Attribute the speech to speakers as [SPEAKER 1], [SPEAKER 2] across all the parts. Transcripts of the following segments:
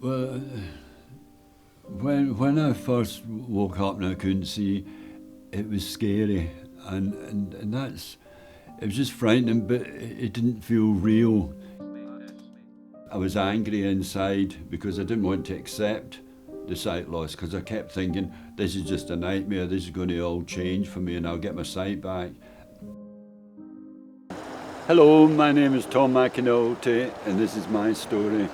[SPEAKER 1] Well, when I first woke up and I couldn't see, it was scary, and that's it was just frightening, but it didn't feel real. I was angry inside because I didn't want to accept the sight loss, because I kept thinking this is just a nightmare. This is going to all change for me, and I'll get my sight back. Hello, my name is Tom McInulty, and this is my story.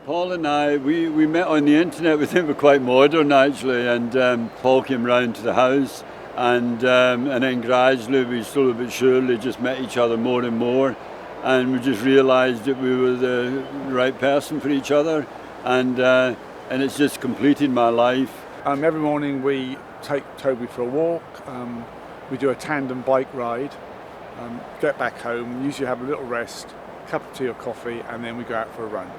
[SPEAKER 1] Paul and I, we met on the internet. We think we're quite modern actually, and Paul came round to the house, and then gradually we slowly but surely just met each other more and more, and we just realised that we were the right person for each other, and it's just completed my life.
[SPEAKER 2] Every morning we take Toby for a walk, we do a tandem bike ride, get back home, usually have a little rest, cup of tea or coffee, and then we go out for a run.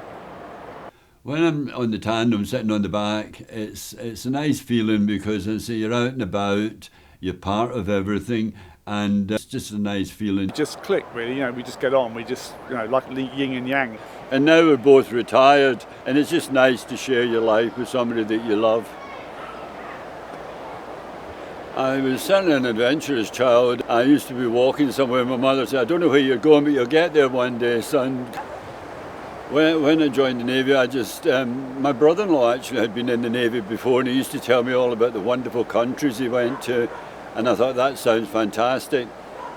[SPEAKER 1] When I'm on the tandem, sitting on the back, it's a nice feeling because you're out and about, you're part of everything, and it's just a nice feeling.
[SPEAKER 2] Just click, really. We just get on. We just, like yin and yang.
[SPEAKER 1] And now we're both retired, and it's just nice to share your life with somebody that you love. I was certainly an adventurous child. I used to be walking somewhere, and my mother said, "I don't know where you're going, but you'll get there one day, son." When I joined the Navy, my brother-in-law actually had been in the Navy before, and he used to tell me all about the wonderful countries he went to, and I thought that sounds fantastic.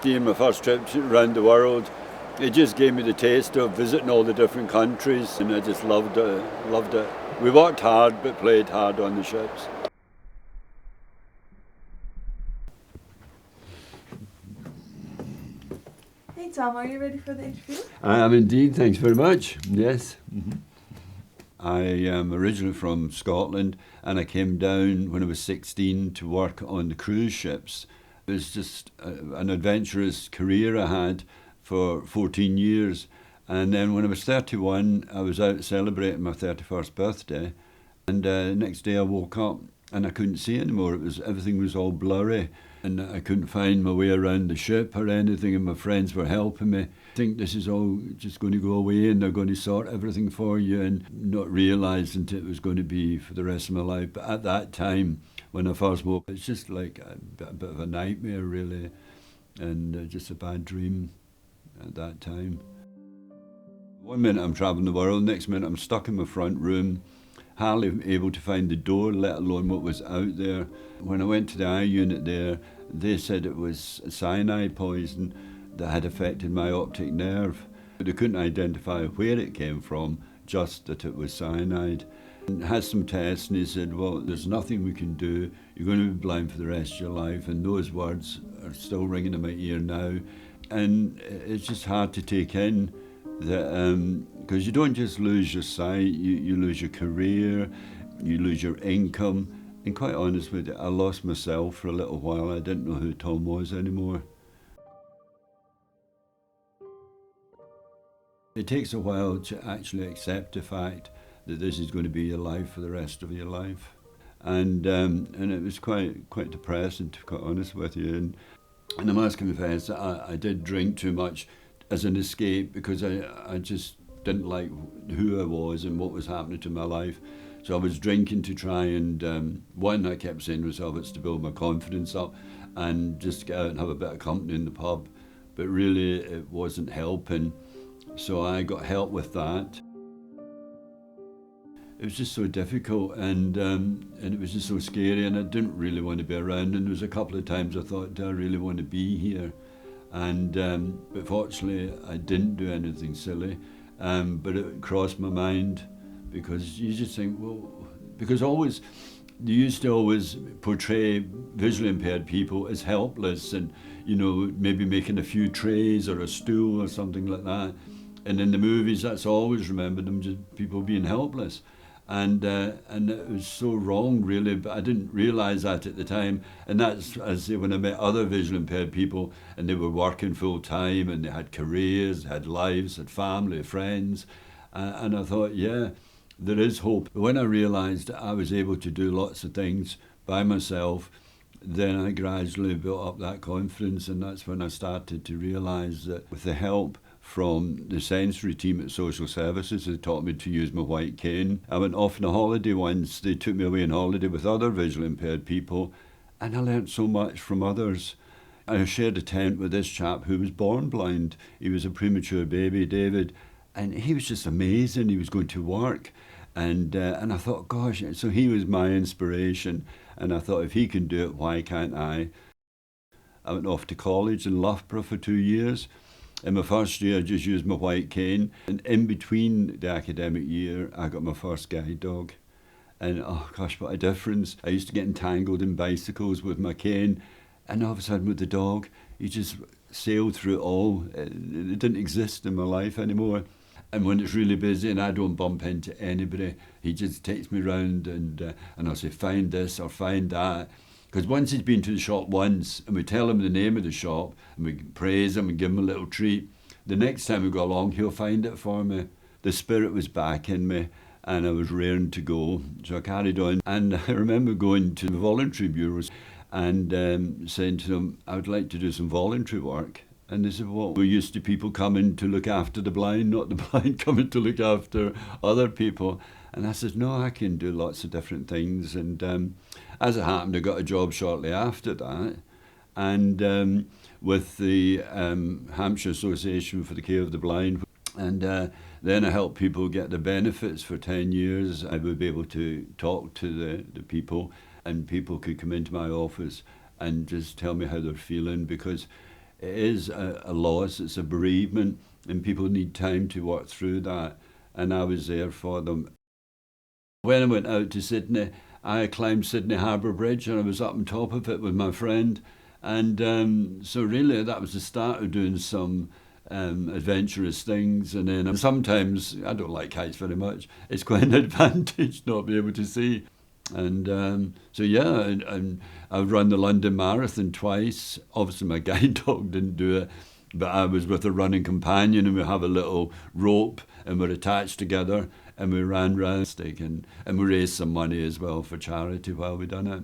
[SPEAKER 1] Seeing my first trip around the world, it just gave me the taste of visiting all the different countries, and I just loved it. We worked hard, but played hard on the ships.
[SPEAKER 3] Hey Tom, are you ready for the interview?
[SPEAKER 1] I am indeed, thanks very much. Yes. I am originally from Scotland, and I came down when I was 16 to work on the cruise ships. It was just an adventurous career I had for 14 years. And then when I was 31, I was out celebrating my 31st birthday, and the next day I woke up and I couldn't see anymore. Everything was all blurry, and I couldn't find my way around the ship or anything, and my friends were helping me. I think this is all just going to go away and they're going to sort everything for you, and not realising it was going to be for the rest of my life. But at that time, when I first woke up, it's just like a bit of a nightmare really, and just a bad dream at that time. One minute I'm travelling the world, next minute I'm stuck in my front room, hardly able to find the door, let alone what was out there. When I went to the eye unit there, they said it was cyanide poison that had affected my optic nerve. But they couldn't identify where it came from, just that it was cyanide. And had some tests, and he said, well, there's nothing we can do. You're going to be blind for the rest of your life. And those words are still ringing in my ear now. And it's just hard to take in that, because you don't just lose your sight, you lose your career, you lose your income. And quite honest with you, I lost myself for a little while. I didn't know who Tom was anymore. It takes a while to actually accept the fact that this is going to be your life for the rest of your life. And it was quite depressing, to be quite honest with you. And I must confess that I did drink too much as an escape, because I just didn't like who I was and what was happening to my life. So I was drinking to try and, one, I kept saying to myself, it's to build my confidence up and just get out and have a bit of company in the pub. But really it wasn't helping. So I got help with that. It was just so difficult, and it was just so scary, and I didn't really want to be around. And there was a couple of times I thought, do I really want to be here? And but fortunately I didn't do anything silly, but it crossed my mind, because you just think, well, because they used to always portray visually impaired people as helpless, and maybe making a few trays or a stool or something like that. And in the movies, that's always remembered them, just people being helpless. And it was so wrong, really, but I didn't realise that at the time. And that's, as I say, when I met other visually impaired people, and they were working full time, and they had careers, had lives, had family, friends, and I thought, yeah, there is hope. But when I realised that I was able to do lots of things by myself, then I gradually built up that confidence, and that's when I started to realise that with the help from the sensory team at Social Services, they taught me to use my white cane. I went off on a holiday once. They took me away on holiday with other visually impaired people, and I learnt so much from others. I shared a tent with this chap who was born blind. He was a premature baby, David, and he was just amazing. He was going to work, and I thought, gosh, so he was my inspiration, and I thought, if he can do it, why can't I? I went off to college in Loughborough for 2 years. In my first year, I just used my white cane, and in between the academic year, I got my first guide dog. And oh gosh, what a difference. I used to get entangled in bicycles with my cane, and all of a sudden with the dog, you just sailed through it all. It didn't exist in my life anymore. And when it's really busy and I don't bump into anybody, he just takes me round and I'll say, find this or find that. Because once he's been to the shop once and we tell him the name of the shop and we praise him and give him a little treat, the next time we go along, he'll find it for me. The spirit was back in me and I was raring to go. So I carried on. And I remember going to the voluntary bureaus and saying to them, I would like to do some voluntary work. And they said, well, we're used to people coming to look after the blind, not the blind coming to look after other people. And I said, no, I can do lots of different things. And as it happened, I got a job shortly after that. And with the Hampshire Association for the Care of the Blind. And then I helped people get the benefits for 10 years. I would be able to talk to the people, and people could come into my office and just tell me how they're feeling, because it is a loss, it's a bereavement, and people need time to work through that. And I was there for them. When I went out to Sydney, I climbed Sydney Harbour Bridge and I was up on top of it with my friend. And so really that was the start of doing some adventurous things. And then sometimes, I don't like heights very much, it's quite an advantage not being able to see. And so yeah, and I've run the London Marathon twice. Obviously my guide dog didn't do it, but I was with a running companion and we have a little rope and we're attached together and we ran round and we raised some money as well for charity while we done it.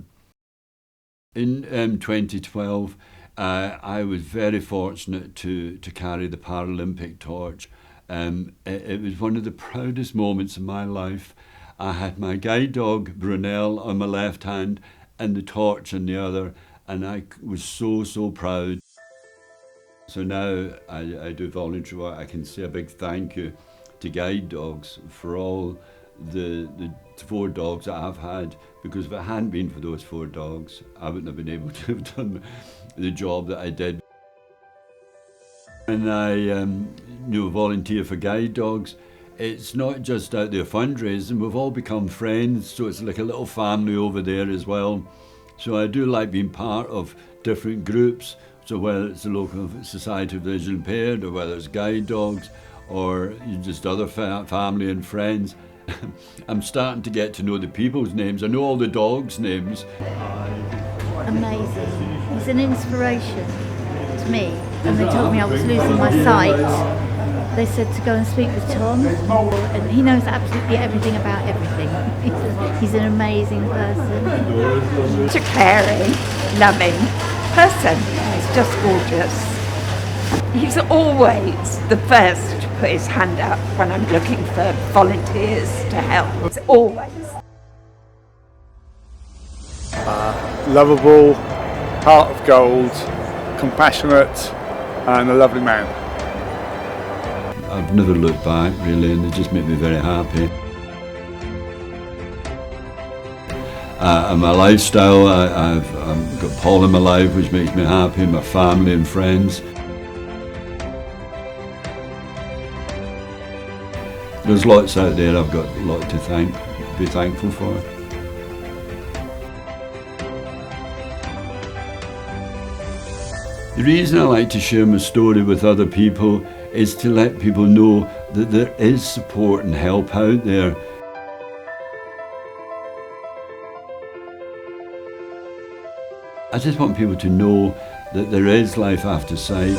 [SPEAKER 1] In 2012, I was very fortunate to carry the Paralympic torch. It was one of the proudest moments of my life. I had my guide dog, Brunel, on my left hand and the torch on the other, and I was so proud. So now I do voluntary work. I can say a big thank you to guide dogs for all the 4 dogs that I've had, because if it hadn't been for those 4 dogs, I wouldn't have been able to have done the job that I did. And I volunteer for guide dogs. It's not just out there fundraising, we've all become friends, so it's like a little family over there as well. So I do like being part of different groups, so whether it's the local Society of the Visually Impaired, or whether it's guide dogs, or just other family and friends. I'm starting to get to know the people's names. I know all the dogs' names.
[SPEAKER 4] Amazing. He's an inspiration to me. And they told me I was losing my sight. They said to go and speak with Tom, and he knows absolutely everything about everything. He's an amazing person.
[SPEAKER 5] Such a caring, loving person. He's just gorgeous. He's always the first to put his hand up when I'm looking for volunteers to help. It's always.
[SPEAKER 2] Lovable, heart of gold, compassionate, and a lovely man.
[SPEAKER 1] I've never looked back really, and they just make me very happy. And my lifestyle, I've got Paul in my life, which makes me happy, my family and friends. There's lots out there I've got a lot to be thankful for. The reason I like to share my story with other people is to let people know that there is support and help out there. I just want people to know that there is life after sight.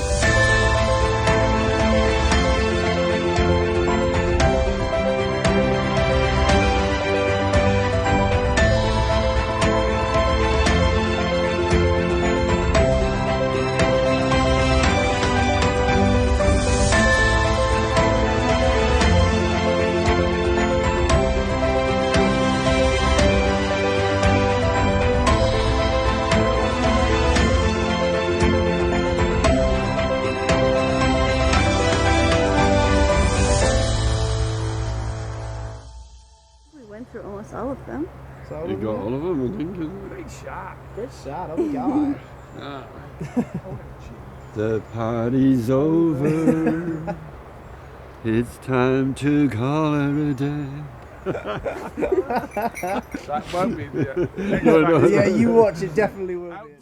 [SPEAKER 6] got almost all of them.
[SPEAKER 1] You got all of them, I think.
[SPEAKER 7] Great shot.
[SPEAKER 6] Good shot, oh my god.
[SPEAKER 1] The party's over. It's time to call it a day.
[SPEAKER 2] That won't be the
[SPEAKER 1] No, no.
[SPEAKER 6] Yeah, you watch it, definitely will be.